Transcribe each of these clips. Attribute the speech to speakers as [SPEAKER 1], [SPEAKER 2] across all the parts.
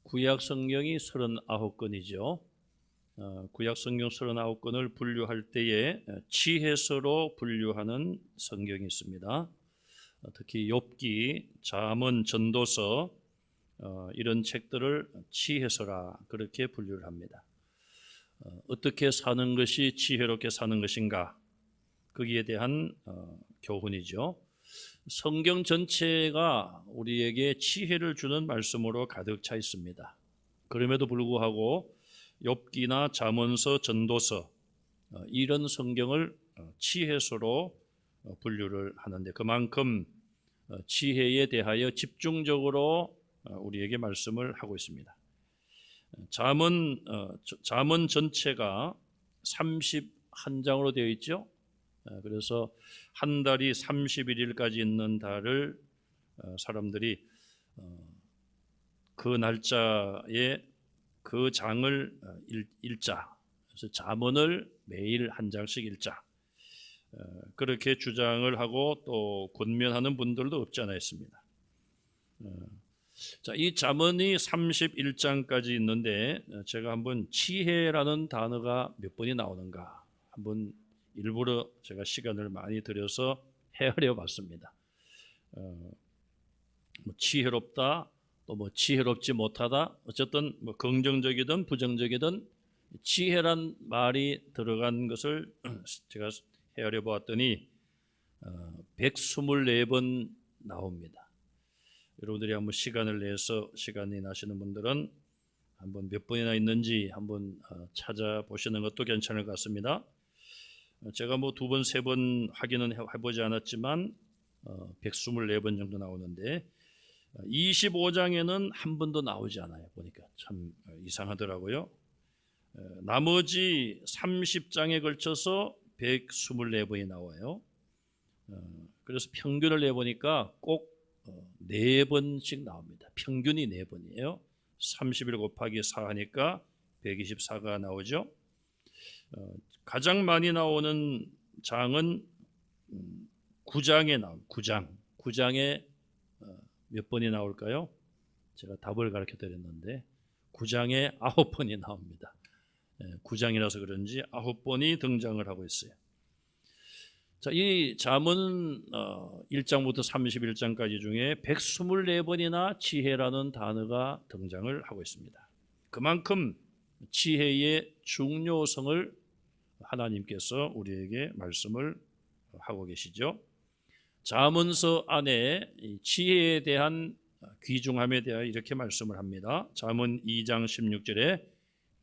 [SPEAKER 1] 구약 성경이 39권이죠. 구약 성경 39권을 분류할 때에 지혜서로 분류하는 성경이 있습니다. 특히 욥기, 잠언, 전도서 이런 책들을 지혜서라 그렇게 분류를 합니다. 어떻게 사는 것이 지혜롭게 사는 것인가, 거기에 대한 교훈이죠. 성경 전체가 우리에게 지혜를 주는 말씀으로 가득 차 있습니다. 그럼에도 불구하고 욥기나 잠언서, 전도서 이런 성경을 지혜서로 분류를 하는데 그만큼 지혜에 대하여 집중적으로 우리에게 말씀을 하고 있습니다. 잠언 전체가 31장으로 되어 있죠. 그래서 한 달이 31일까지 있는 달을 사람들이 그 날짜에 그 장을 읽자. 그래서 잠언을 매일 한 장씩 읽자. 그렇게 주장을 하고 또 권면하는 분들도 없지 않아 있습니다. 자, 이 잠언이 31장까지 있는데 제가 한번 지혜라는 단어가 몇 번이 나오는가 한번 일부러 제가 시간을 많이 들여서 헤아려 봤습니다. 지혜롭다, 또 지혜롭지 못하다, 어쨌든 긍정적이든 부정적이든 지혜란 말이 들어간 것을 제가 헤아려 보았더니 124번 나옵니다. 여러분들이 한번 시간을 내서 시간이 나시는 분들은 한번 몇 번이나 있는지 한번 찾아보시는 것도 괜찮을 것 같습니다. 제가 두 번, 세 번 확인은 해보지 않았지만 124번 정도 나오는데 25장에는 한 번도 나오지 않아요. 보니까 참 이상하더라고요. 나머지 30장에 걸쳐서 124번이 나와요. 그래서 평균을 내보니까 꼭 4번씩 나옵니다. 평균이 4번이에요. 31 곱하기 4 하니까 124가 나오죠. 가장 많이 나오는 장은 9장에 나옵니다. 9장에 몇 번이 나올까요? 제가 답을 가르쳐 드렸는데 9장에 9번이 나옵니다. 9장이라서 그런지 9번이 등장을 하고 있어요. 자, 이 잠언 1장부터 31장까지 중에 124번이나 지혜라는 단어가 등장을 하고 있습니다. 그만큼 지혜의 중요성을 하나님께서 우리에게 말씀을 하고 계시죠. 잠언서 안에 지혜에 대한 귀중함에 대하여 이렇게 말씀을 합니다. 잠언 2장 16절에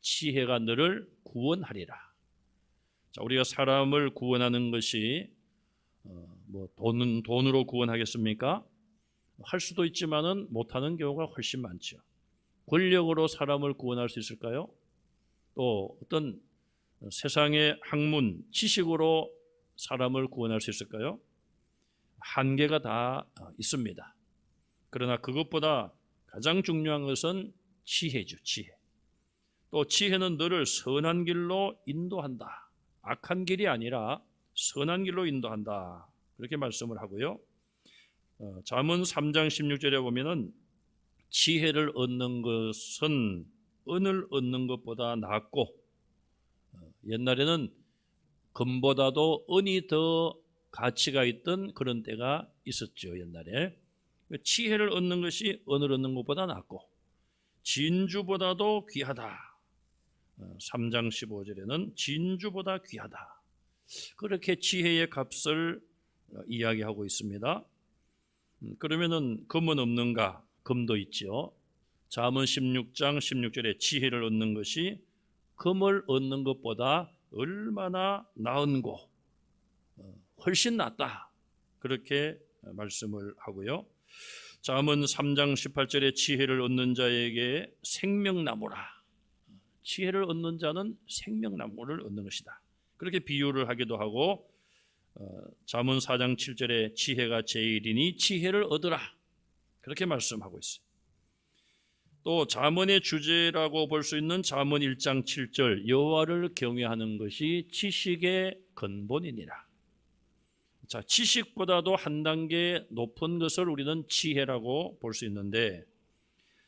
[SPEAKER 1] 지혜가 너를 구원하리라. 자, 우리가 사람을 구원하는 것이 돈으로 구원하겠습니까? 할 수도 있지만은 못하는 경우가 훨씬 많죠. 권력으로 사람을 구원할 수 있을까요? 또 어떤 세상의 학문, 지식으로 사람을 구원할 수 있을까요? 한계가 다 있습니다. 그러나 그것보다 가장 중요한 것은 지혜죠, 지혜. 또 지혜는 너를 선한 길로 인도한다. 악한 길이 아니라 선한 길로 인도한다. 그렇게 말씀을 하고요. 잠언 3장 16절에 보면은 지혜를 얻는 것은 은을 얻는 것보다 낫고 옛날에는 금보다도 은이 더 가치가 있던 그런 때가 있었죠. 옛날에 지혜를 얻는 것이 은을 얻는 것보다 낫고 진주보다도 귀하다. 3장 15절에는 진주보다 귀하다. 그렇게 지혜의 값을 이야기하고 있습니다. 그러면은 금은 없는가? 금도 있죠. 잠언 16장 16절에 지혜를 얻는 것이 금을 얻는 것보다 얼마나 나은고 훨씬 낫다. 그렇게 말씀을 하고요. 잠언 3장 18절에 지혜를 얻는 자에게 생명나무라. 지혜를 얻는 자는 생명나무를 얻는 것이다. 그렇게 비유를 하기도 하고 잠언 4장 7절에 지혜가 제일이니 지혜를 얻으라. 그렇게 말씀하고 있어요. 또 잠언의 주제라고 볼 수 있는 잠언 1장 7절 여호와를 경외하는 것이 지식의 근본이니라. 자, 지식보다도 한 단계 높은 것을 우리는 지혜라고 볼 수 있는데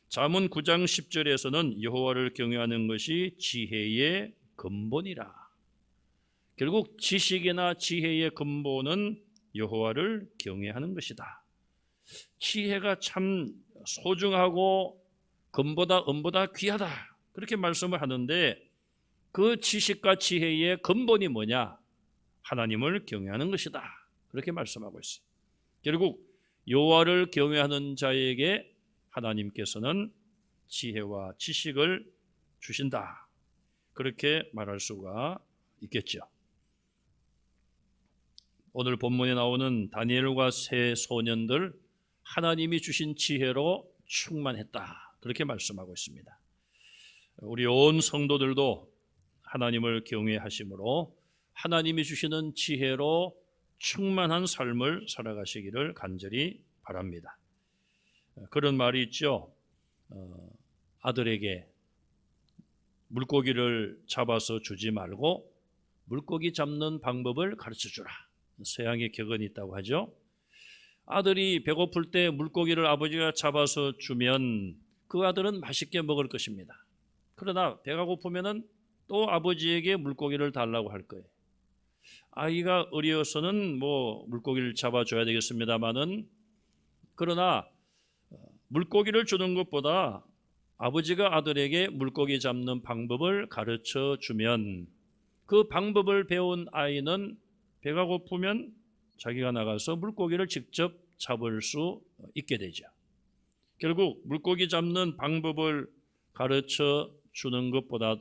[SPEAKER 1] 잠언 9장 10절에서는 여호와를 경외하는 것이 지혜의 근본이라. 결국 지식이나 지혜의 근본은 여호와를 경외하는 것이다. 지혜가 참 소중하고 금보다 귀하다, 그렇게 말씀을 하는데 그 지식과 지혜의 근본이 뭐냐? 하나님을 경외하는 것이다, 그렇게 말씀하고 있어요. 결국 여호와를 경외하는 자에게 하나님께서는 지혜와 지식을 주신다, 그렇게 말할 수가 있겠죠. 오늘 본문에 나오는 다니엘과 세 소년들, 하나님이 주신 지혜로 충만했다, 그렇게 말씀하고 있습니다. 우리 온 성도들도 하나님을 경외하심으로 하나님이 주시는 지혜로 충만한 삶을 살아가시기를 간절히 바랍니다. 그런 말이 있죠. 아들에게 물고기를 잡아서 주지 말고 물고기 잡는 방법을 가르쳐주라. 서양의 격언이 있다고 하죠. 아들이 배고플 때 물고기를 아버지가 잡아서 주면 그 아들은 맛있게 먹을 것입니다. 그러나 배가 고프면은 또 아버지에게 물고기를 달라고 할 거예요. 아이가 어려서는 물고기를 잡아줘야 되겠습니다만은, 그러나 물고기를 주는 것보다 아버지가 아들에게 물고기 잡는 방법을 가르쳐 주면 그 방법을 배운 아이는 배가 고프면 자기가 나가서 물고기를 직접 잡을 수 있게 되죠. 결국 물고기 잡는 방법을 가르쳐 주는 것보다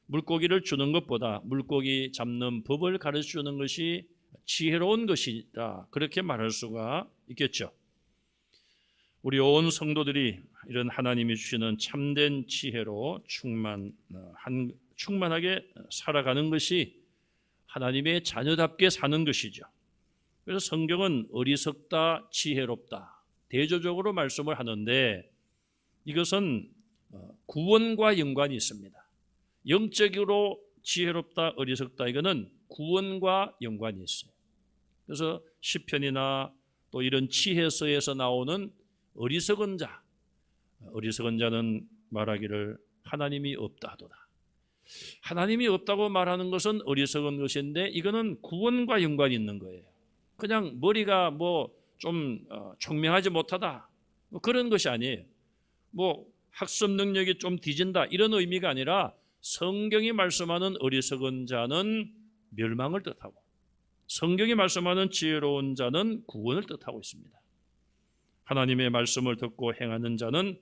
[SPEAKER 1] 물고기를 주는 것보다 물고기 잡는 법을 가르쳐 주는 것이 지혜로운 것이다, 그렇게 말할 수가 있겠죠. 우리 온 성도들이 이런 하나님이 주시는 참된 지혜로 충만하게 살아가는 것이 하나님의 자녀답게 사는 것이죠. 그래서 성경은 어리석다, 지혜롭다 대조적으로 말씀을 하는데, 이것은 구원과 연관이 있습니다. 영적으로 지혜롭다, 어리석다, 이거는 구원과 연관이 있어요. 그래서 시편이나 또 이런 지혜서에서 나오는 어리석은 자는 말하기를 하나님이 없다 하도다. 하나님이 없다고 말하는 것은 어리석은 것인데, 이거는 구원과 연관이 있는 거예요. 그냥 머리가 좀 총명하지 못하다, 그런 것이 아니에요. 학습 능력이 좀 뒤진다, 이런 의미가 아니라 성경이 말씀하는 어리석은 자는 멸망을 뜻하고 성경이 말씀하는 지혜로운 자는 구원을 뜻하고 있습니다. 하나님의 말씀을 듣고 행하는 자는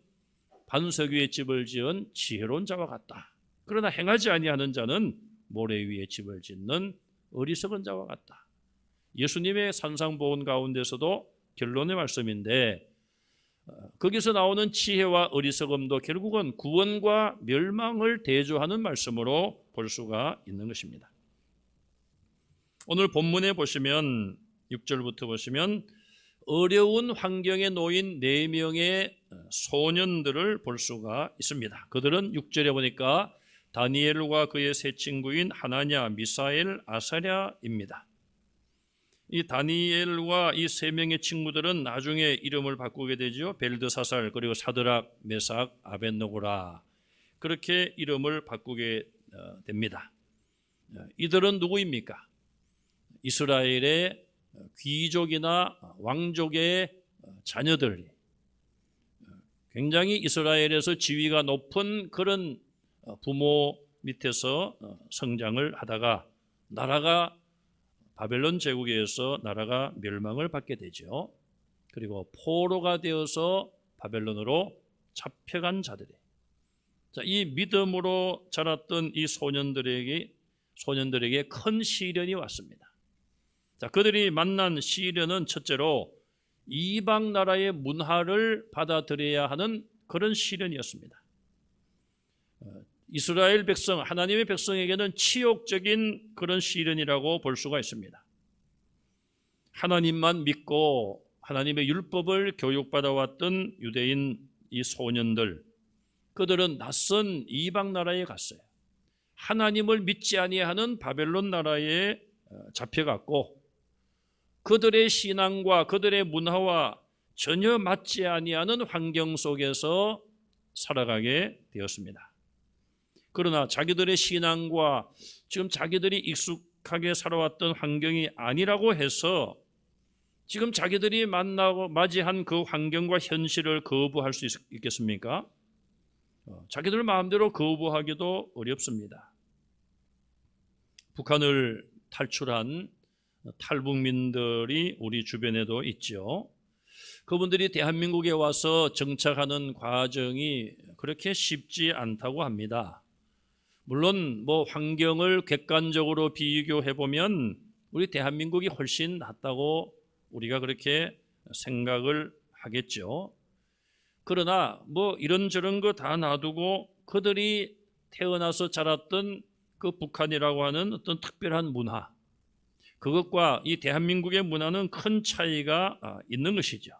[SPEAKER 1] 반석 위에 집을 지은 지혜로운 자와 같다. 그러나 행하지 아니하는 자는 모래 위에 집을 짓는 어리석은 자와 같다. 예수님의 산상보훈 가운데서도 결론의 말씀인데, 거기서 나오는 지혜와 어리석음도 결국은 구원과 멸망을 대조하는 말씀으로 볼 수가 있는 것입니다. 오늘 본문에 보시면 6절부터 보시면 어려운 환경에 놓인 4명의 소년들을 볼 수가 있습니다. 그들은 6절에 보니까 다니엘과 그의 세 친구인 하나냐, 미사엘, 아사랴입니다. 이 다니엘과 이 3명의 친구들은 나중에 이름을 바꾸게 되죠. 벨드사살, 그리고 사드락, 메삭, 아벳느고라, 그렇게 이름을 바꾸게 됩니다. 이들은 누구입니까? 이스라엘의 귀족이나 왕족의 자녀들, 굉장히 이스라엘에서 지위가 높은 그런 부모 밑에서 성장을 하다가 나라가 바벨론 제국에 의해서 나라가 멸망을 받게 되죠. 그리고 포로가 되어서 바벨론으로 잡혀간 자들이, 이 믿음으로 자랐던 이 소년들에게 큰 시련이 왔습니다. 그들이 만난 시련은 첫째로 이방 나라의 문화를 받아들여야 하는 그런 시련이었습니다. 이스라엘 백성, 하나님의 백성에게는 치욕적인 그런 시련이라고 볼 수가 있습니다. 하나님만 믿고 하나님의 율법을 교육받아 왔던 유대인 이 소년들, 그들은 낯선 이방 나라에 갔어요. 하나님을 믿지 아니하는 바벨론 나라에 잡혀갔고, 그들의 신앙과 그들의 문화와 전혀 맞지 아니하는 환경 속에서 살아가게 되었습니다. 그러나 자기들의 신앙과 지금 자기들이 익숙하게 살아왔던 환경이 아니라고 해서 지금 자기들이 만나고 맞이한 그 환경과 현실을 거부할 수 있겠습니까? 자기들 마음대로 거부하기도 어렵습니다. 북한을 탈출한 탈북민들이 우리 주변에도 있죠. 그분들이 대한민국에 와서 정착하는 과정이 그렇게 쉽지 않다고 합니다. 물론 뭐 환경을 객관적으로 비교해 보면 우리 대한민국이 훨씬 낫다고 우리가 그렇게 생각을 하겠죠. 그러나 뭐 이런저런 거 다 놔두고 그들이 태어나서 자랐던 그 북한이라고 하는 어떤 특별한 문화, 그것과 이 대한민국의 문화는 큰 차이가 있는 것이죠.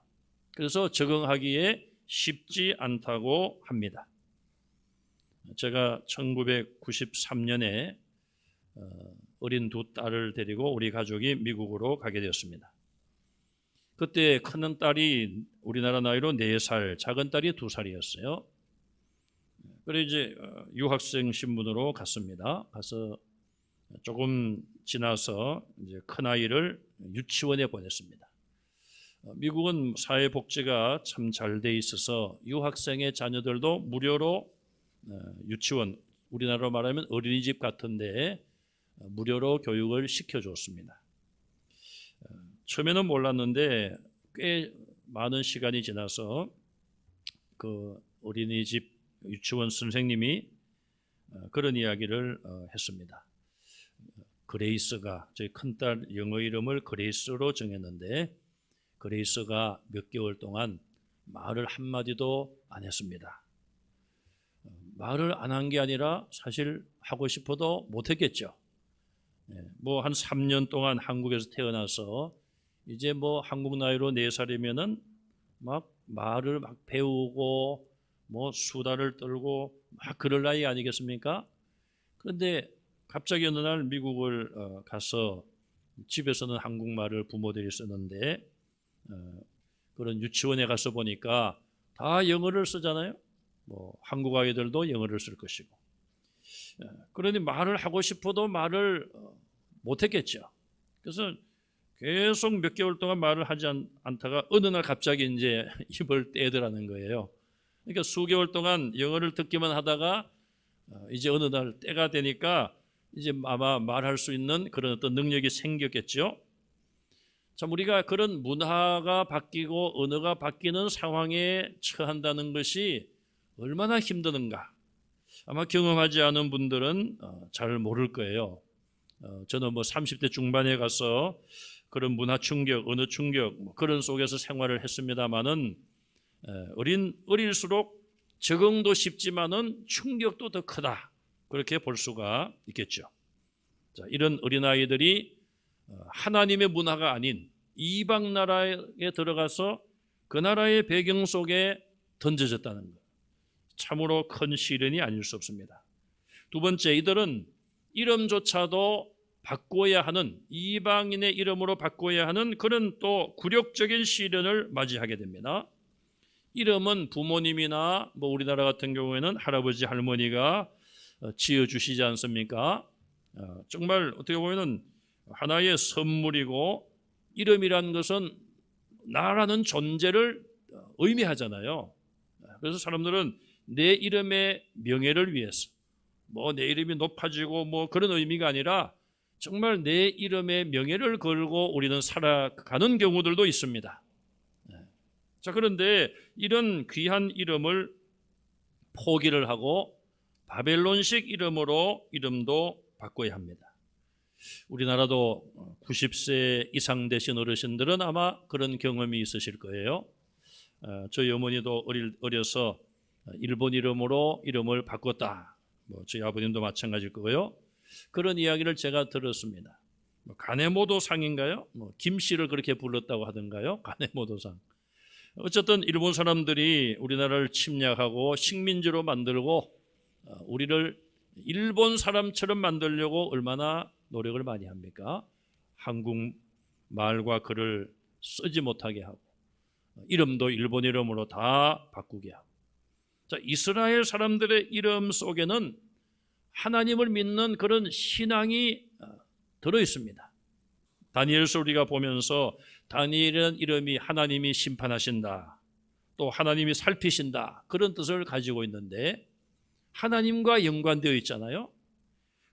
[SPEAKER 1] 그래서 적응하기에 쉽지 않다고 합니다. 제가 1993년에 어린 두 딸을 데리고 우리 가족이 미국으로 가게 되었습니다. 그때 큰 딸이 우리나라 나이로 4살, 작은 딸이 2살이었어요. 그래서 이제 유학생 신분으로 갔습니다. 가서 조금 지나서 이제 큰 아이를 유치원에 보냈습니다. 미국은 사회복지가 참 잘 돼 있어서 유학생의 자녀들도 무료로 유치원, 우리나라로 말하면 어린이집 같은데 무료로 교육을 시켜줬습니다. 처음에는 몰랐는데 꽤 많은 시간이 지나서 그 어린이집 유치원 선생님이 그런 이야기를 했습니다. 그레이스가, 저희 큰딸 영어 이름을 그레이스로 정했는데 그레이스가 몇 개월 동안 말을 한마디도 안 했습니다. 말을 안 한 게 아니라 사실 하고 싶어도 못했겠죠. 뭐 한 3년 동안 한국에서 태어나서 이제 뭐 한국 나이로 4살이면은 막 말을 막 배우고 뭐 수다를 떨고 막 그럴 나이 아니겠습니까? 그런데 갑자기 어느 날 미국을 가서 집에서는 한국말을 부모들이 쓰는데 그런 유치원에 가서 보니까 다 영어를 쓰잖아요. 뭐 한국 아이들도 영어를 쓸 것이고. 그러니 말을 하고 싶어도 말을 못했겠죠. 그래서 계속 몇 개월 동안 말을 하지 않다가 어느 날 갑자기 이제 입을 떼더라는 거예요. 그러니까 수개월 동안 영어를 듣기만 하다가 이제 어느 날 때가 되니까 이제 아마 말할 수 있는 그런 어떤 능력이 생겼겠죠. 참 우리가 그런 문화가 바뀌고 언어가 바뀌는 상황에 처한다는 것이 얼마나 힘드는가. 아마 경험하지 않은 분들은 잘 모를 거예요. 저는 뭐 30대 중반에 가서 그런 문화 충격, 언어 충격 뭐 그런 속에서 생활을 했습니다마는 어릴수록 적응도 쉽지만은 충격도 더 크다. 그렇게 볼 수가 있겠죠. 자, 이런 어린아이들이 하나님의 문화가 아닌 이방 나라에 들어가서 그 나라의 배경 속에 던져졌다는 것. 참으로 큰 시련이 아닐 수 없습니다. 두 번째, 이들은 이름조차도 바꿔야 하는, 이방인의 이름으로 바꿔야 하는 그런 또 굴욕적인 시련을 맞이하게 됩니다. 이름은 부모님이나 뭐 우리나라 같은 경우에는 할아버지 할머니가 지어주시지 않습니까? 정말 어떻게 보면 하나의 선물이고 이름이란 것은 나라는 존재를 의미하잖아요. 그래서 사람들은 내 이름의 명예를 위해서 뭐 내 이름이 높아지고 뭐 그런 의미가 아니라 정말 내 이름의 명예를 걸고 우리는 살아가는 경우들도 있습니다. 자, 그런데 이런 귀한 이름을 포기를 하고 바벨론식 이름으로 이름도 바꿔야 합니다. 우리나라도 90세 이상 되신 어르신들은 아마 그런 경험이 있으실 거예요. 저희 어머니도 어려서 일본 이름으로 이름을 바꿨다. 뭐 저희 아버님도 마찬가지일 거고요. 그런 이야기를 제가 들었습니다. 가네모도상인가요? 뭐 김씨를 그렇게 불렀다고 하던가요? 가네모도상. 어쨌든 일본 사람들이 우리나라를 침략하고 식민지로 만들고 우리를 일본 사람처럼 만들려고 얼마나 노력을 많이 합니까? 한국 말과 글을 쓰지 못하게 하고 이름도 일본 이름으로 다 바꾸게 하고 자, 이스라엘 사람들의 이름 속에는 하나님을 믿는 그런 신앙이 들어 있습니다. 다니엘서 우리가 보면서 다니엘이라는 이름이 하나님이 심판하신다, 또 하나님이 살피신다, 그런 뜻을 가지고 있는데 하나님과 연관되어 있잖아요.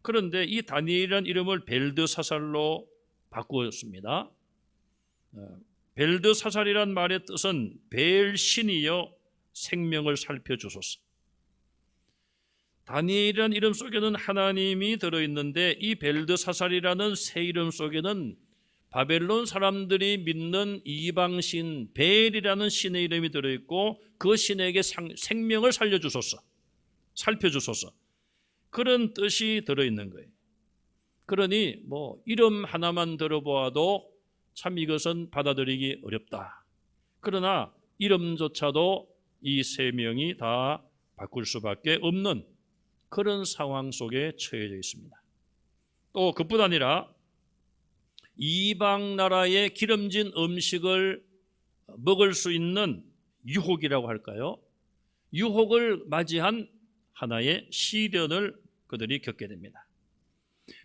[SPEAKER 1] 그런데 이 다니엘이라는 이름을 벨드사살로 바꾸었습니다. 벨드사살이란 말의 뜻은 벨신이여 생명을 살펴주소서. 다니엘이라는 이름 속에는 하나님이 들어있는데 이 벨드사살이라는 새 이름 속에는 바벨론 사람들이 믿는 이방신 벨이라는 신의 이름이 들어있고 그 신에게 생명을 살려주소서, 살펴주소서, 그런 뜻이 들어있는 거예요. 그러니 뭐 이름 하나만 들어보아도 참 이것은 받아들이기 어렵다. 그러나 이름조차도 이 세 명이 다 바꿀 수밖에 없는 그런 상황 속에 처해져 있습니다. 또 그뿐 아니라 이방 나라의 기름진 음식을 먹을 수 있는 유혹이라고 할까요? 유혹을 맞이한 하나의 시련을 그들이 겪게 됩니다.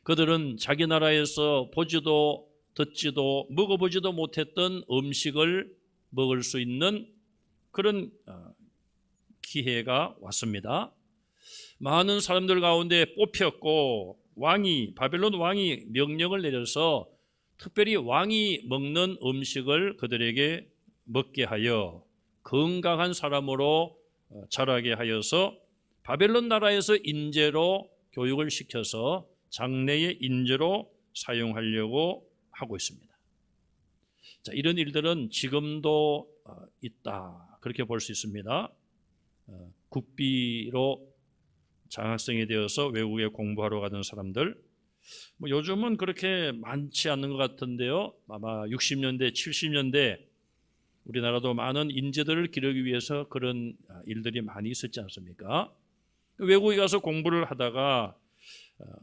[SPEAKER 1] 그들은 자기 나라에서 보지도 듣지도 먹어보지도 못했던 음식을 먹을 수 있는 그런 기회가 왔습니다. 많은 사람들 가운데 뽑혔고 바벨론 왕이 명령을 내려서 특별히 왕이 먹는 음식을 그들에게 먹게 하여 건강한 사람으로 자라게 하여서 바벨론 나라에서 인재로 교육을 시켜서 장래의 인재로 사용하려고 하고 있습니다. 자, 이런 일들은 지금도 있다, 그렇게 볼 수 있습니다. 국비로 장학생이 되어서 외국에 공부하러 가던 사람들, 뭐 요즘은 그렇게 많지 않는 것 같은데요. 아마 60년대, 70년대 우리나라도 많은 인재들을 기르기 위해서 그런 일들이 많이 있었지 않습니까? 외국에 가서 공부를 하다가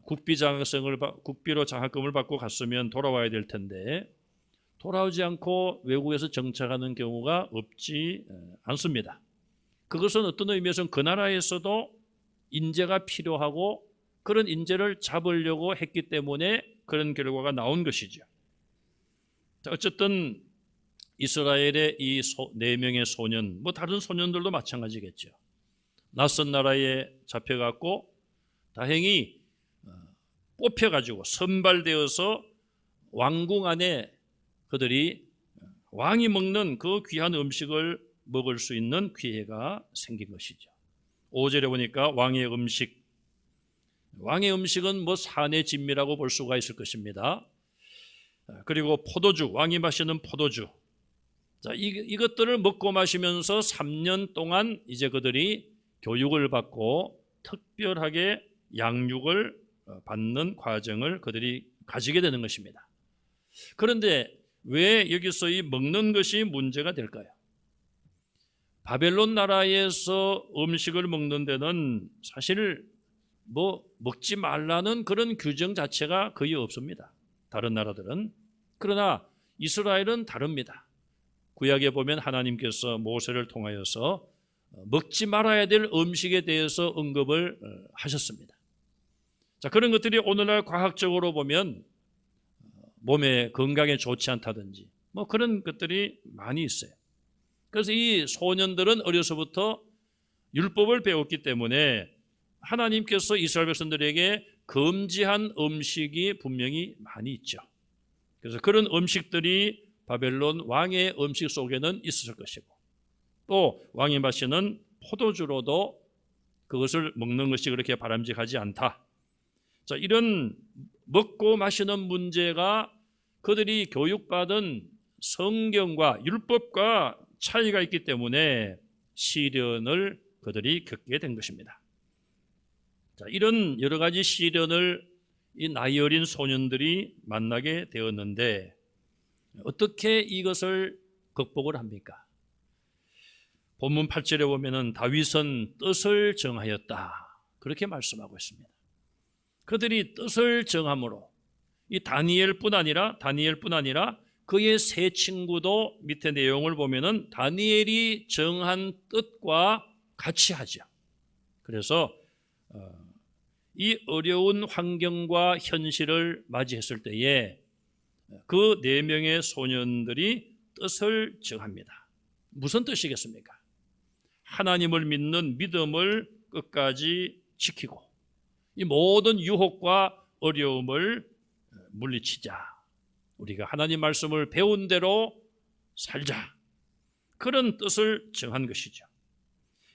[SPEAKER 1] 국비로 장학금을 받고 갔으면 돌아와야 될 텐데 돌아오지 않고 외국에서 정착하는 경우가 없지 않습니다. 그것은 어떤 의미에서는 그 나라에서도 인재가 필요하고 그런 인재를 잡으려고 했기 때문에 그런 결과가 나온 것이죠. 자, 어쨌든 이스라엘의 이 4명의 소년, 뭐 다른 소년들도 마찬가지겠죠. 낯선 나라에 잡혀갖고 다행히 뽑혀가지고 선발되어서 왕궁 안에 그들이 왕이 먹는 그 귀한 음식을 먹을 수 있는 기회가 생긴 것이죠. 5절에 보니까 왕의 음식은 뭐 산의 진미라고 볼 수가 있을 것입니다. 그리고 포도주, 왕이 마시는 포도주. 자, 이것들을 먹고 마시면서 3년 동안 이제 그들이 교육을 받고 특별하게 양육을 받는 과정을 그들이 가지게 되는 것입니다. 그런데 왜 여기서 이 먹는 것이 문제가 될까요? 바벨론 나라에서 음식을 먹는 데는 사실 뭐 먹지 말라는 그런 규정 자체가 거의 없습니다. 다른 나라들은. 그러나 이스라엘은 다릅니다. 구약에 보면 하나님께서 모세를 통하여서 먹지 말아야 될 음식에 대해서 언급을 하셨습니다. 자, 그런 것들이 오늘날 과학적으로 보면 몸에 건강에 좋지 않다든지 뭐 그런 것들이 많이 있어요. 그래서 이 소년들은 어려서부터 율법을 배웠기 때문에 하나님께서 이스라엘 백성들에게 금지한 음식이 분명히 많이 있죠. 그래서 그런 음식들이 바벨론 왕의 음식 속에는 있었을 것이고 또 왕이 마시는 포도주로도 그것을 먹는 것이 그렇게 바람직하지 않다. 자, 이런 먹고 마시는 문제가 그들이 교육받은 성경과 율법과 차이가 있기 때문에 시련을 그들이 겪게 된 것입니다. 자, 이런 여러 가지 시련을 이 나이 어린 소년들이 만나게 되었는데 어떻게 이것을 극복을 합니까? 본문 8절에 보면은 다윗은 뜻을 정하였다, 그렇게 말씀하고 있습니다. 그들이 뜻을 정함으로 이 다니엘뿐 아니라 그의 세 친구도 밑에 내용을 보면은 다니엘이 정한 뜻과 같이 하죠. 그래서 이 어려운 환경과 현실을 맞이했을 때에 그 4명의 소년들이 뜻을 정합니다. 무슨 뜻이겠습니까? 하나님을 믿는 믿음을 끝까지 지키고 이 모든 유혹과 어려움을 물리치자. 우리가 하나님 말씀을 배운 대로 살자. 그런 뜻을 정한 것이죠.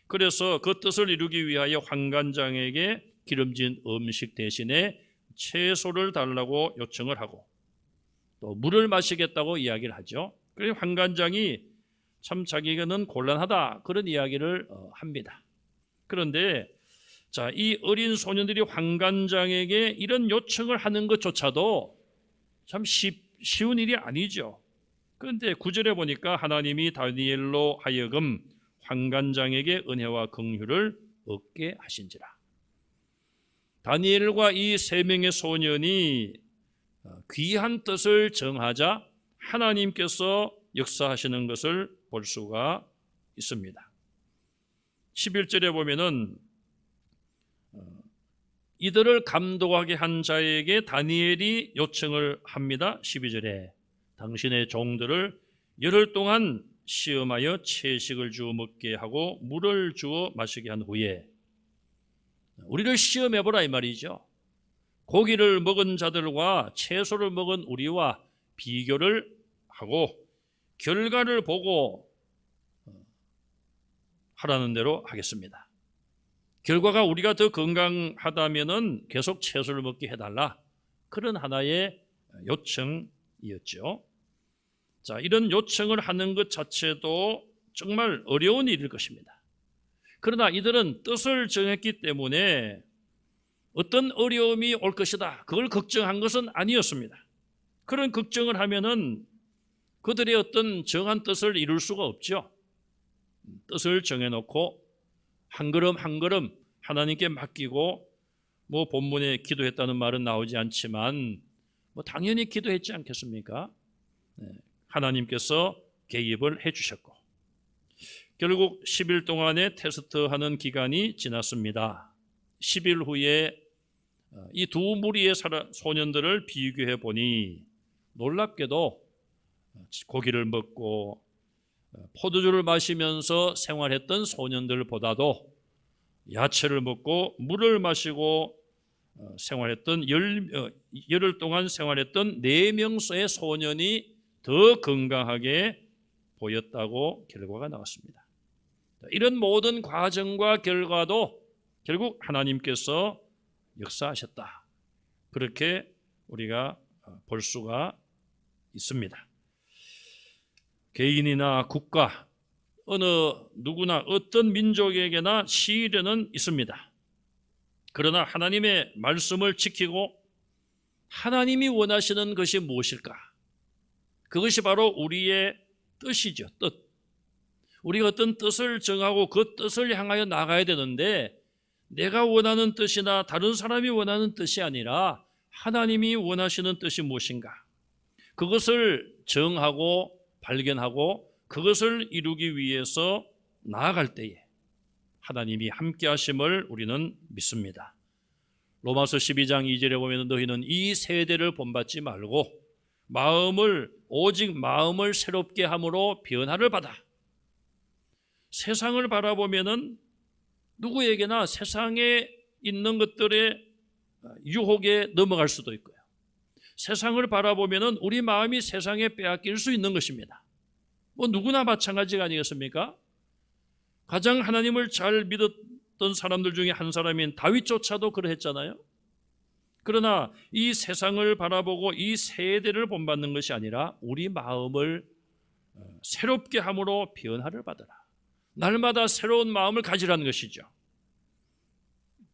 [SPEAKER 1] 그래서 그 뜻을 이루기 위하여 환관장에게 기름진 음식 대신에 채소를 달라고 요청을 하고 또 물을 마시겠다고 이야기를 하죠. 그래서 환관장이 참 자기는 곤란하다 그런 이야기를 합니다. 그런데 자, 이 어린 소년들이 환관장에게 이런 요청을 하는 것조차도 참 쉬운 일이 아니죠. 그런데 9절에 보니까 하나님이 다니엘로 하여금 환관장에게 은혜와 긍휼을 얻게 하신지라. 다니엘과 이 3명의 소년이 귀한 뜻을 정하자 하나님께서 역사하시는 것을 볼 수가 있습니다. 11절에 보면은 이들을 감독하게 한 자에게 다니엘이 요청을 합니다. 12절에 당신의 종들을 열흘 동안 시험하여 채식을 주어 먹게 하고 물을 주어 마시게 한 후에 우리를 시험해보라 이 말이죠. 고기를 먹은 자들과 채소를 먹은 우리와 비교를 하고 결과를 보고 하라는 대로 하겠습니다. 결과가 우리가 더 건강하다면은 계속 채소를 먹게 해달라. 그런 하나의 요청이었죠. 자, 이런 요청을 하는 것 자체도 정말 어려운 일일 것입니다. 그러나 이들은 뜻을 정했기 때문에 어떤 어려움이 올 것이다. 그걸 걱정한 것은 아니었습니다. 그런 걱정을 하면은 그들의 어떤 정한 뜻을 이룰 수가 없죠. 뜻을 정해놓고 한 걸음 한 걸음 하나님께 맡기고 뭐 본문에 기도했다는 말은 나오지 않지만 뭐 당연히 기도했지 않겠습니까? 하나님께서 개입을 해주셨고 결국 10일 동안의 테스트하는 기간이 지났습니다. 10일 후에 이 두 무리의 소년들을 비교해 보니 놀랍게도 고기를 먹고 포도주를 마시면서 생활했던 소년들보다도 야채를 먹고 물을 마시고 생활했던 열흘 동안 생활했던 4명의 소년이 더 건강하게 보였다고 결과가 나왔습니다. 이런 모든 과정과 결과도 결국 하나님께서 역사하셨다. 그렇게 우리가 볼 수가 있습니다. 개인이나 국가, 어느 누구나 어떤 민족에게나 시련은 있습니다. 그러나 하나님의 말씀을 지키고 하나님이 원하시는 것이 무엇일까? 그것이 바로 우리의 뜻이죠. 뜻. 우리가 어떤 뜻을 정하고 그 뜻을 향하여 나가야 되는데 내가 원하는 뜻이나 다른 사람이 원하는 뜻이 아니라 하나님이 원하시는 뜻이 무엇인가? 그것을 정하고 발견하고 그것을 이루기 위해서 나아갈 때에 하나님이 함께 하심을 우리는 믿습니다. 로마서 12장 2절에 보면 너희는 이 세대를 본받지 말고 오직 마음을 새롭게 함으로 변화를 받아. 세상을 바라보면은 누구에게나 세상에 있는 것들의 유혹에 넘어갈 수도 있고요. 세상을 바라보면은 우리 마음이 세상에 빼앗길 수 있는 것입니다. 뭐 누구나 마찬가지가 아니겠습니까? 가장 하나님을 잘 믿었던 사람들 중에 한 사람인 다윗조차도 그러했잖아요. 그러나 이 세상을 바라보고 이 세대를 본받는 것이 아니라 우리 마음을 새롭게 함으로 변화를 받아라. 날마다 새로운 마음을 가지라는 것이죠.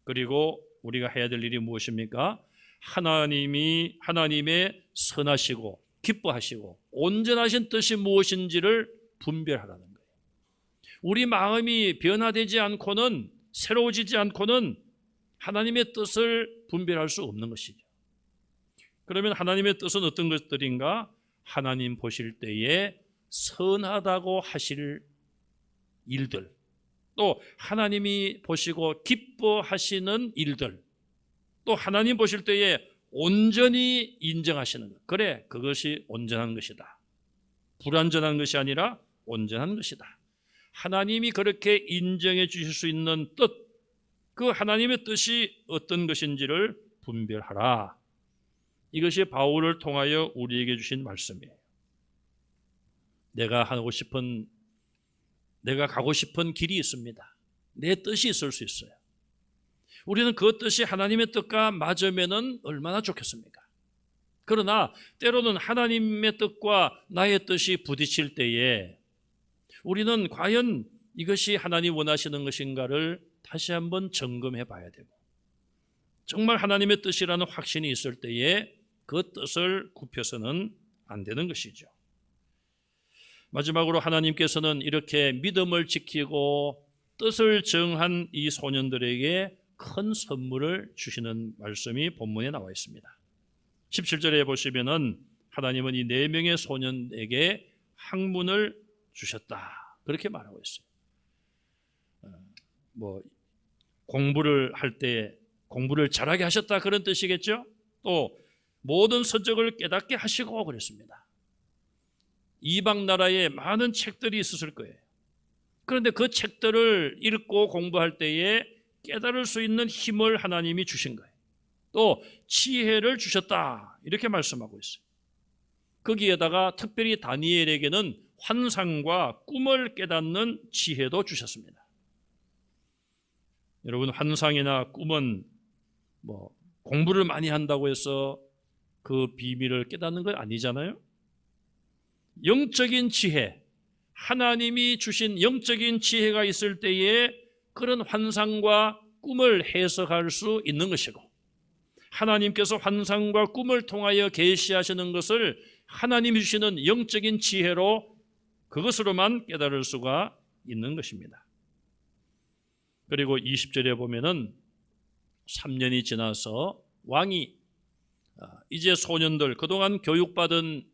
[SPEAKER 1] 그리고 우리가 해야 될 일이 무엇입니까? 하나님의 선하시고 기뻐하시고 온전하신 뜻이 무엇인지를 분별하라는 거예요. 우리 마음이 변화되지 않고는 새로워지지 않고는 하나님의 뜻을 분별할 수 없는 것이죠. 그러면 하나님의 뜻은 어떤 것들인가? 하나님 보실 때에 선하다고 하실 일들, 또 하나님이 보시고 기뻐하시는 일들, 또 하나님 보실 때에 온전히 인정하시는 것. 그래, 그것이 온전한 것이다. 불완전한 것이 아니라 온전한 것이다. 하나님이 그렇게 인정해 주실 수 있는 뜻, 그 하나님의 뜻이 어떤 것인지를 분별하라. 이것이 바울을 통하여 우리에게 주신 말씀이에요. 내가 가고 싶은 길이 있습니다. 내 뜻이 있을 수 있어요. 우리는 그 뜻이 하나님의 뜻과 맞으면은 얼마나 좋겠습니까? 그러나 때로는 하나님의 뜻과 나의 뜻이 부딪힐 때에 우리는 과연 이것이 하나님 원하시는 것인가를 다시 한번 점검해 봐야 되고, 정말 하나님의 뜻이라는 확신이 있을 때에 그 뜻을 굽혀서는 안 되는 것이죠. 마지막으로 하나님께서는 이렇게 믿음을 지키고 뜻을 정한 이 소년들에게 큰 선물을 주시는 말씀이 본문에 나와 있습니다. 17절에 보시면은 하나님은 이 4명의 소년에게 학문을 주셨다, 그렇게 말하고 있어요. 공부를 할 때 공부를 잘하게 하셨다, 그런 뜻이겠죠. 또 모든 서적을 깨닫게 하시고 그랬습니다. 이방 나라에 많은 책들이 있었을 거예요. 그런데 그 책들을 읽고 공부할 때에 깨달을 수 있는 힘을 하나님이 주신 거예요. 또 지혜를 주셨다, 이렇게 말씀하고 있어요. 거기에다가 특별히 다니엘에게는 환상과 꿈을 깨닫는 지혜도 주셨습니다. 여러분, 환상이나 꿈은 공부를 많이 한다고 해서 그 비밀을 깨닫는 건 아니잖아요. 영적인 지혜, 하나님이 주신 영적인 지혜가 있을 때에 그런 환상과 꿈을 해석할 수 있는 것이고, 하나님께서 환상과 꿈을 통하여 계시하시는 것을 하나님이 주시는 영적인 지혜로 그것으로만 깨달을 수가 있는 것입니다. 그리고 20절에 보면은 3년이 지나서 왕이 이제 소년들, 그동안 교육받은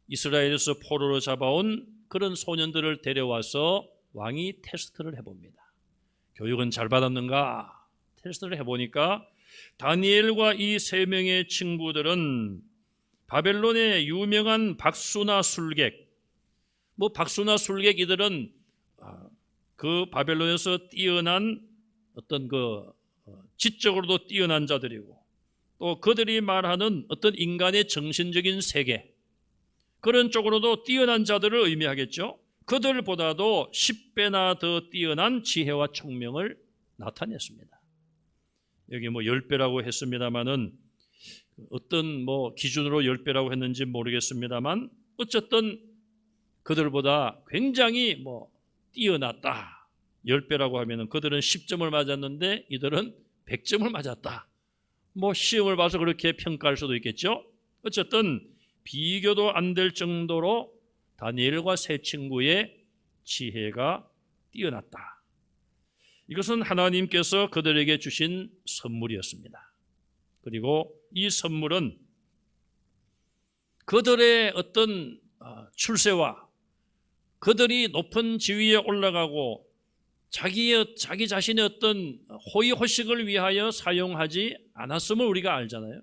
[SPEAKER 1] 이스라엘에서 포로로 잡아온 그런 소년들을 데려와서 왕이 테스트를 해봅니다. 교육은 잘 받았는가? 테스트를 해보니까 다니엘과 이 3명의 친구들은 바벨론의 유명한 박수나 술객, 박수나 술객, 이들은 그 바벨론에서 뛰어난 어떤 지적으로도 뛰어난 자들이고, 또 그들이 말하는 어떤 인간의 정신적인 세계, 그런 쪽으로도 뛰어난 자들을 의미하겠죠. 그들보다도 10배나 더 뛰어난 지혜와 총명을 나타냈습니다. 여기 10배라고 했습니다만은 어떤 기준으로 10배라고 했는지 모르겠습니다만, 어쨌든 그들보다 굉장히 뛰어났다. 10배라고 하면은 그들은 10점을 맞았는데 이들은 100점을 맞았다. 시험을 봐서 그렇게 평가할 수도 있겠죠. 어쨌든 비교도 안 될 정도로 다니엘과 세 친구의 지혜가 뛰어났다. 이것은 하나님께서 그들에게 주신 선물이었습니다. 그리고 이 선물은 그들의 어떤 출세와 그들이 높은 지위에 올라가고 자기 자신의 어떤 호의호식을 위하여 사용하지 않았음을 우리가 알잖아요.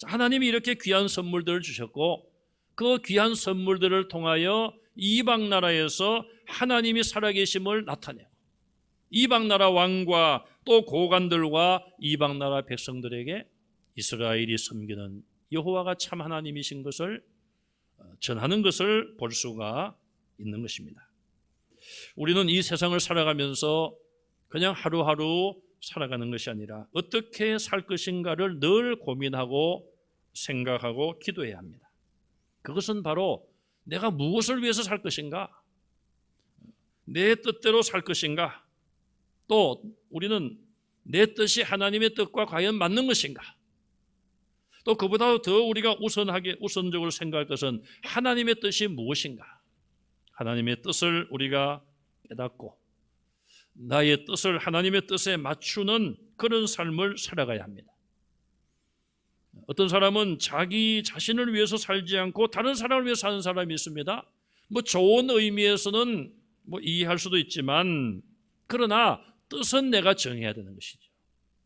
[SPEAKER 1] 하나님이 이렇게 귀한 선물들을 주셨고, 그 귀한 선물들을 통하여 이방 나라에서 하나님이 살아계심을 나타내고, 이방 나라 왕과 또 고관들과 이방 나라 백성들에게 이스라엘이 섬기는 여호와가 참 하나님이신 것을 전하는 것을 볼 수가 있는 것입니다. 우리는 이 세상을 살아가면서 그냥 하루하루 살아가는 것이 아니라 어떻게 살 것인가를 늘 고민하고 생각하고 기도해야 합니다. 그것은 바로 내가 무엇을 위해서 살 것인가, 내 뜻대로 살 것인가, 또 우리는 내 뜻이 하나님의 뜻과 과연 맞는 것인가, 또 그보다 더 우리가 우선적으로 생각할 것은 하나님의 뜻이 무엇인가. 하나님의 뜻을 우리가 깨닫고 나의 뜻을 하나님의 뜻에 맞추는 그런 삶을 살아가야 합니다. 어떤 사람은 자기 자신을 위해서 살지 않고 다른 사람을 위해서 사는 사람이 있습니다. 좋은 의미에서는 뭐 이해할 수도 있지만 그러나 뜻은 내가 정해야 되는 것이죠.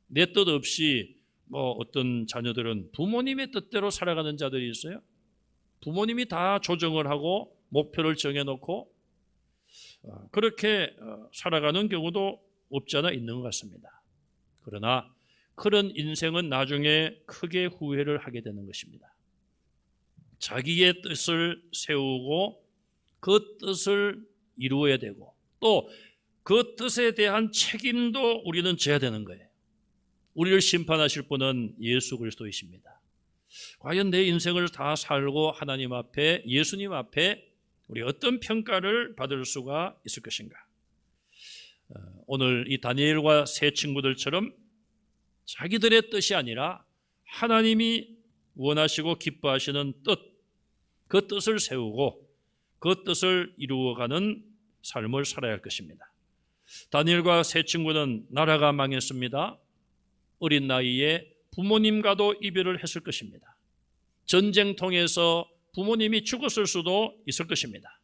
[SPEAKER 1] 내 뜻 없이 뭐 어떤 자녀들은 부모님의 뜻대로 살아가는 자들이 있어요. 부모님이 다 조정을 하고 목표를 정해놓고 그렇게 살아가는 경우도 없지 않아 있는 것 같습니다. 그러나 그런 인생은 나중에 크게 후회를 하게 되는 것입니다. 자기의 뜻을 세우고 그 뜻을 이루어야 되고 또 그 뜻에 대한 책임도 우리는 져야 되는 거예요. 우리를 심판하실 분은 예수 그리스도이십니다. 과연 내 인생을 다 살고 하나님 앞에, 예수님 앞에 우리 어떤 평가를 받을 수가 있을 것인가? 오늘 이 다니엘과 세 친구들처럼 자기들의 뜻이 아니라 하나님이 원하시고 기뻐하시는 뜻, 그 뜻을 세우고 그 뜻을 이루어가는 삶을 살아야 할 것입니다. 다니엘과 세 친구는 나라가 망했습니다. 어린 나이에 부모님과도 이별을 했을 것입니다. 전쟁통에서 부모님이 죽었을 수도 있을 것입니다.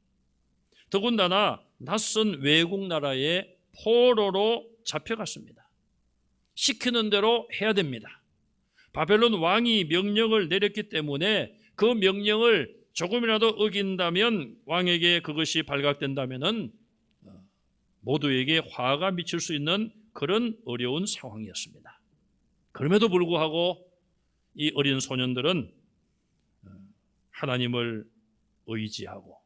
[SPEAKER 1] 더군다나 낯선 외국 나라에 포로로 잡혀갔습니다. 시키는 대로 해야 됩니다. 바벨론 왕이 명령을 내렸기 때문에 그 명령을 조금이라도 어긴다면 왕에게 그것이 발각된다면 모두에게 화가 미칠 수 있는 그런 어려운 상황이었습니다. 그럼에도 불구하고 이 어린 소년들은 하나님을 의지하고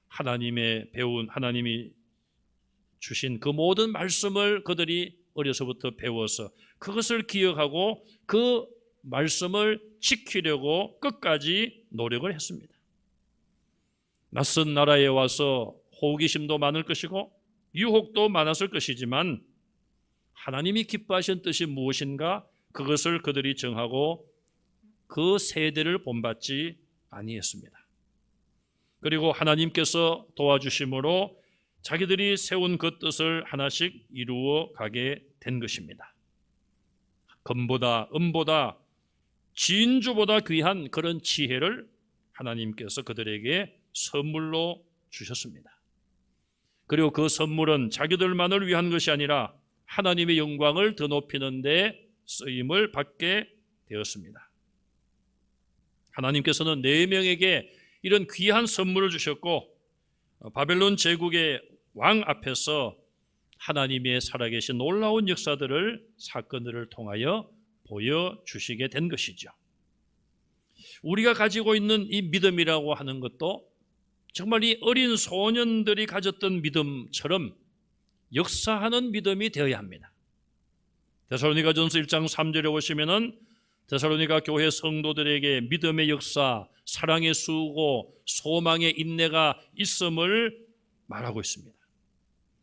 [SPEAKER 1] 하나님의 배운 하나님이 주신 그 모든 말씀을 그들이 어려서부터 배워서 그것을 기억하고 그 말씀을 지키려고 끝까지 노력을 했습니다. 낯선 나라에 와서 호기심도 많을 것이고 유혹도 많았을 것이지만 하나님이 기뻐하신 뜻이 무엇인가 그것을 그들이 정하고 그 세대를 본받지 아니했습니다. 그리고 하나님께서 도와주심으로 자기들이 세운 그 뜻을 하나씩 이루어 가게 된 것입니다. 금보다 은보다 진주보다 귀한 그런 지혜를 하나님께서 그들에게 선물로 주셨습니다. 그리고 그 선물은 자기들만을 위한 것이 아니라 하나님의 영광을 더 높이는 데 쓰임을 받게 되었습니다. 하나님께서는 4명에게 이런 귀한 선물을 주셨고 바벨론 제국의 왕 앞에서 하나님의 살아계신 놀라운 역사들을 사건들을 통하여 보여주시게 된 것이죠. 우리가 가지고 있는 이 믿음이라고 하는 것도 정말 이 어린 소년들이 가졌던 믿음처럼 역사하는 믿음이 되어야 합니다. 데살로니가전서 1장 3절에 보시면은 데살로니가 교회 성도들에게 믿음의 역사, 사랑의 수고, 소망의 인내가 있음을 말하고 있습니다.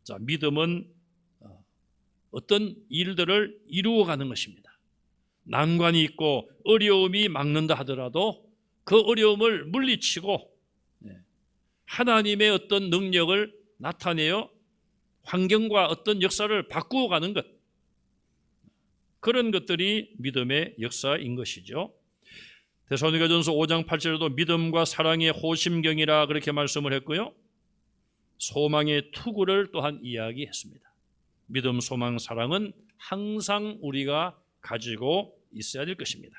[SPEAKER 1] 자, 믿음은 어떤 일들을 이루어가는 것입니다. 난관이 있고 어려움이 막는다 하더라도 그 어려움을 물리치고 하나님의 어떤 능력을 나타내어 환경과 어떤 역사를 바꾸어 가는 것, 그런 것들이 믿음의 역사인 것이죠. 데살로니가전서 5장 8절에도 믿음과 사랑의 호심경이라 그렇게 말씀을 했고요. 소망의 투구를 또한 이야기했습니다. 믿음, 소망, 사랑은 항상 우리가 가지고 있어야 될 것입니다.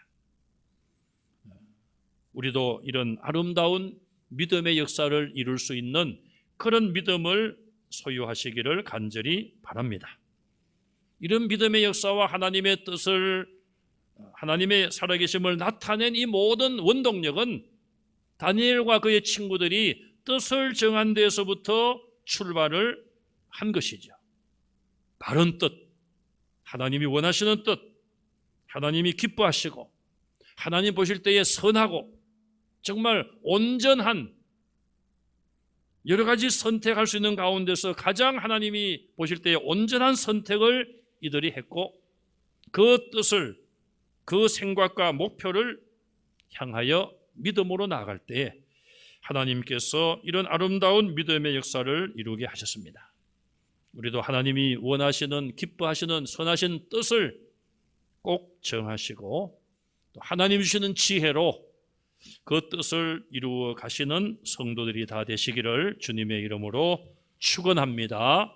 [SPEAKER 1] 우리도 이런 아름다운 믿음의 역사를 이룰 수 있는 그런 믿음을 소유하시기를 간절히 바랍니다. 이런 믿음의 역사와 하나님의 뜻을, 하나님의 살아계심을 나타낸 이 모든 원동력은 다니엘과 그의 친구들이 뜻을 정한 데서부터 출발을 한 것이죠. 바른 뜻, 하나님이 원하시는 뜻, 하나님이 기뻐하시고 하나님 보실 때에 선하고 정말 온전한 여러 가지 선택할 수 있는 가운데서 가장 하나님이 보실 때에 온전한 선택을 이들이 했고 그 뜻을, 그 생각과 목표를 향하여 믿음으로 나아갈 때에 하나님께서 이런 아름다운 믿음의 역사를 이루게 하셨습니다. 우리도 하나님이 원하시는, 기뻐하시는 선하신 뜻을 꼭 정하시고 또 하나님 주시는 지혜로 그 뜻을 이루어 가시는 성도들이 다 되시기를 주님의 이름으로 축원합니다.